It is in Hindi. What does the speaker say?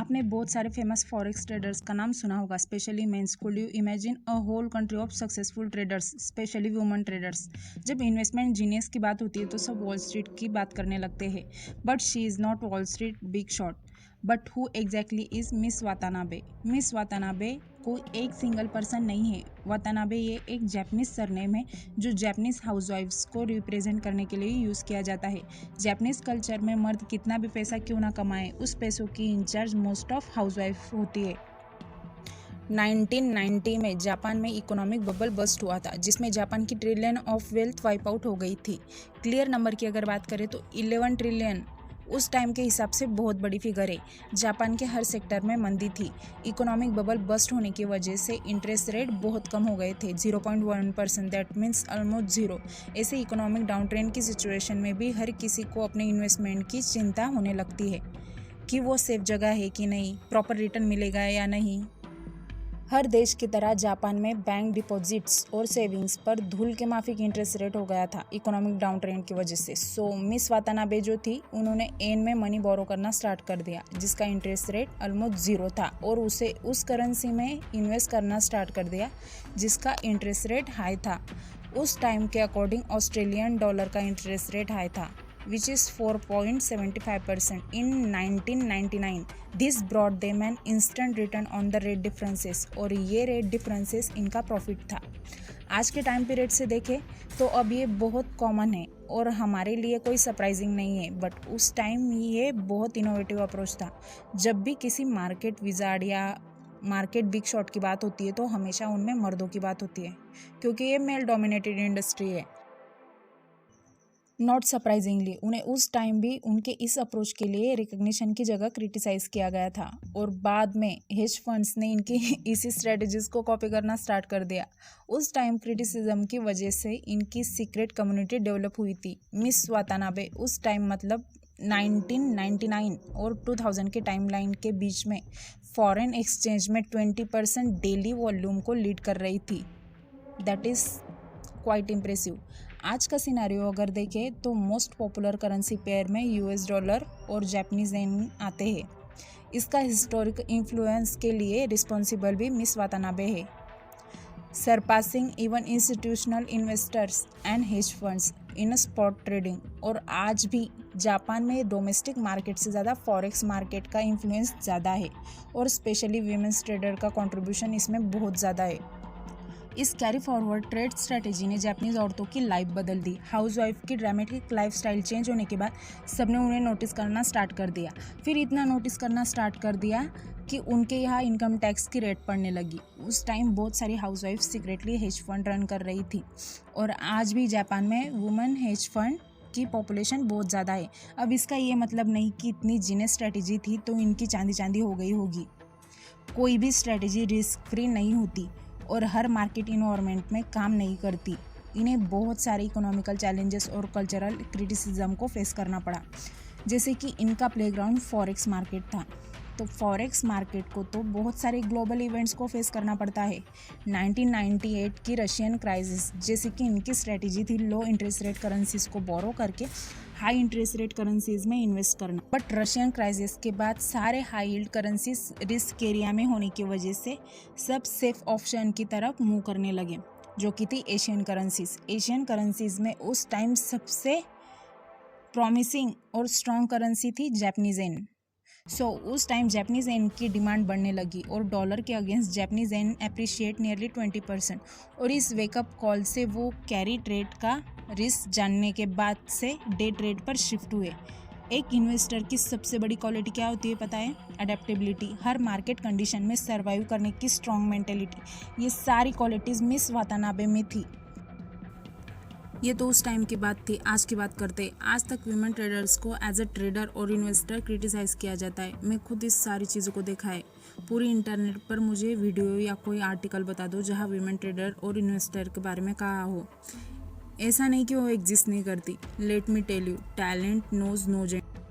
आपने बहुत सारे फेमस फॉरेक्स ट्रेडर्स का नाम सुना होगा, specially mens. Could you imagine a whole country of successful traders, specially women traders. जब इन्वेस्टमेंट जीनियस की बात होती है तो सब वॉल स्ट्रीट की बात करने लगते हैं, but she is not wall street big shot. But who exactly is miss Watanabe? Miss Watanabe कोई एक सिंगल पर्सन नहीं है। वातानाबे ये एक जापानीज सरनेम है जो जापानीज हाउसवाइफ्स को रिप्रेजेंट करने के लिए यूज़ किया जाता है। जापानीज कल्चर में मर्द कितना भी पैसा क्यों ना कमाए, उस पैसों की इंचार्ज मोस्ट ऑफ हाउसवाइफ होती है। 1990 में जापान में इकोनॉमिक बबल बस्ट हुआ था, जिसमें जापान की trillion of wealth wipe out हो गई थी। क्लियर नंबर की अगर बात करें तो 11 ट्रिलियन उस टाइम के हिसाब से बहुत बड़ी फिगर है। जापान के हर सेक्टर में मंदी थी। इकोनॉमिक बबल बस्ट होने की वजह से इंटरेस्ट रेट बहुत कम हो गए थे, 0.1%, दैट मीन्स ऑलमोस्ट जीरो। ऐसे इकोनॉमिक डाउन ट्रेंड की सिचुएशन में भी हर किसी को अपने इन्वेस्टमेंट की चिंता होने लगती है कि वो सेफ जगह है कि नहीं, प्रॉपर रिटर्न मिलेगा या नहीं। हर देश की तरह जापान में बैंक डिपॉजिट्स और सेविंग्स पर धूल के माफिक इंटरेस्ट रेट हो गया था इकोनॉमिक डाउन ट्रेंड की वजह से। सो मिस वातानाबे जो थी, उन्होंने एन में मनी बोरो करना स्टार्ट कर दिया, जिसका इंटरेस्ट रेट ऑलमोस्ट जीरो था, और उसे उस करेंसी में इन्वेस्ट करना स्टार्ट कर दिया जिसका इंटरेस्ट रेट हाई था। उस टाइम के अकॉर्डिंग ऑस्ट्रेलियन डॉलर का इंटरेस्ट रेट हाई था, which is 4.75% in 1999. This brought them an instant return on the rate differences, और ये रेट डिफरेंसेस इनका प्रॉफिट था। आज के टाइम पीरियड से देखें तो अब ये बहुत कॉमन है और हमारे लिए कोई सरप्राइजिंग नहीं है, बट उस टाइम ये बहुत इनोवेटिव अप्रोच था। जब भी किसी मार्केट विजार्ड या मार्केट बिग शॉट की बात होती है तो हमेशा उनमें मर्दों की बात होती है, क्योंकि ये मेल डोमिनेटेड इंडस्ट्री है। नॉट सरप्राइजिंगली उन्हें उस टाइम भी उनके इस अप्रोच के लिए रिकग्निशन की जगह क्रिटिसाइज किया गया था, और बाद में हेज फंड्स ने इनकी इसी स्ट्रेटजीज को कॉपी करना स्टार्ट कर दिया। उस टाइम क्रिटिसिज्म की वजह से इनकी सीक्रेट कम्युनिटी डेवलप हुई थी। मिस वातानाबे उस टाइम मतलब 1999 और 2000 के टाइमलाइन के बीच में फॉरेन एक्सचेंज में 20% डेली वॉल्यूम को लीड कर रही थी। That is quite impressive. आज का सिनेरियो अगर देखें तो मोस्ट पॉपुलर करेंसी पेयर में यूएस डॉलर और जापानीज येन आते हैं। इसका हिस्टोरिक इन्फ्लुएंस के लिए रिस्पॉन्सिबल भी मिस वातानाबे है, surpassing even institutional investors and hedge funds in spot trading. और आज भी जापान में डोमेस्टिक मार्केट से ज़्यादा फॉरेक्स मार्केट का इन्फ्लुएंस ज़्यादा है, और स्पेशली वीमेंस ट्रेडर का कंट्रीब्यूशन इसमें बहुत ज़्यादा है। इस कैरी फॉरवर्ड ट्रेड स्ट्रेटेजी ने जापानीज औरतों की लाइफ बदल दी। हाउसवाइफ की ड्रामेटिक लाइफस्टाइल चेंज होने के बाद सबने उन्हें नोटिस करना स्टार्ट कर दिया। फिर इतना नोटिस करना स्टार्ट कर दिया कि उनके यहाँ इनकम टैक्स की रेट पड़ने लगी। उस टाइम बहुत सारी housewife secretly hedge fund run कर रही थी, और आज भी जापान में वुमेन हेज फंड की पॉपुलेशन बहुत ज़्यादा है। अब इसका ये मतलब नहीं कि इतनी जीनियस स्ट्रेटेजी थी तो इनकी चांदी चांदी हो गई होगी। कोई भी स्ट्रेटेजी रिस्क फ्री नहीं होती और हर मार्केट इन्वायरमेंट में काम नहीं करती। इन्हें बहुत सारे इकोनॉमिकल चैलेंजेस और कल्चरल क्रिटिसिज्म को फेस करना पड़ा, जैसे कि इनका प्लेग्राउंड फॉरेक्स मार्केट था। तो फॉरेक्स मार्केट को तो बहुत सारे ग्लोबल इवेंट्स को फेस करना पड़ता है। 1998 की रशियन क्राइसिस, जैसे कि इनकी स्ट्रेटेजी थी लो इंटरेस्ट रेट करेंसीज को बोरो करके हाई इंटरेस्ट रेट करेंसीज में इन्वेस्ट करना। बट रशियन क्राइसिस के बाद सारे high yield currencies risk area में होने की वजह से सब सेफ ऑप्शन की तरफ मूव करने लगे, जो कि थी एशियन करेंसीज। एशियन करेंसीज में उस टाइम सबसे प्रॉमिसिंग और स्ट्रॉन्ग करेंसी थी जापानीज येन। सो उस टाइम जापानीज येन की डिमांड बढ़ने लगी और डॉलर के against Japanese yen appreciate nearly 20%। और इस वेकअप कॉल से वो कैरी ट्रेड का रिस्क जानने के बाद से डे ट्रेड पर शिफ्ट हुए। एक इन्वेस्टर की सबसे बड़ी क्वालिटी क्या होती है पता है? अडेप्टेबिलिटी, हर मार्केट कंडीशन में सर्वाइव करने की स्ट्रॉन्ग मेंटेलिटी। ये सारी क्वालिटीज़ मिस वातानाबे में थी। ये तो उस टाइम की बात थी। आज की बात करते। आज तक वीमेन ट्रेडर्स को एज अ ट्रेडर और इन्वेस्टर क्रिटिसाइज किया जाता है। मैं खुद इस सारी चीज़ों को देखा है। पूरी इंटरनेट पर मुझे वीडियो या कोई आर्टिकल बता दो जहाँ वीमेन ट्रेडर और इन्वेस्टर के बारे में कहा हो। ऐसा नहीं कि वो एग्जिस्ट नहीं करती। Let me tell you, talent knows no gender.